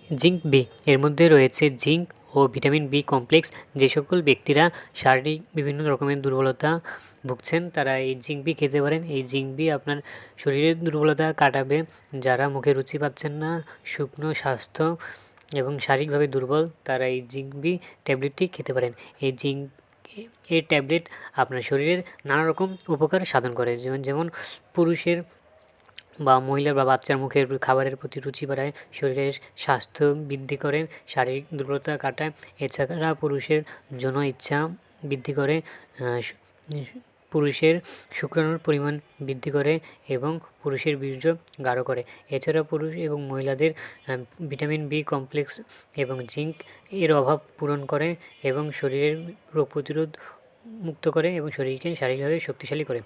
Zinc B এর মধ্যে রয়েছে জিঙ্ক ও ভিটামিন বি কমপ্লেক্স। যে সকল ব্যক্তিরা শারীরিক বিভিন্ন রকমের দুর্বলতা ভুগছেন তারা এই জিঙ্ক বি খেতে পারেন। এই জিঙ্ক বি আপনার শরীরের দুর্বলতা কাটাবে। যারা মুখে রুচি পাচ্ছেন না, শুকনো স্বাস্থ্য এবং শারীরিকভাবে দুর্বল, তারা এই জিঙ্ক বি ট্যাবলেটটি খেতে পারেন। এই জিঙ্ক এর ট্যাবলেট আপনার শরীরের নানা রকম উপকার সাধন করে, যেমন পুরুষের বা মহিলার বা বাচ্চার মুখের খাবারের প্রতি রুচি বাড়ায়, শরীরের স্বাস্থ্য বৃদ্ধি করে, শারীরিক দুর্বলতা কাটায়। এছাড়া পুরুষের যৌন ইচ্ছা বৃদ্ধি করে, পুরুষের শুক্রাণুর পরিমাণ বৃদ্ধি করে এবং পুরুষের বীর্য গাঢ় করে। এছাড়া পুরুষ এবং মহিলাদের ভিটামিন বি কমপ্লেক্স এবং জিঙ্ক এর অভাব পূরণ করে এবং শরীরের রোগ প্রতিরোধ মুক্ত করে এবং শরীরকে শারীরিকভাবে শক্তিশালী করে।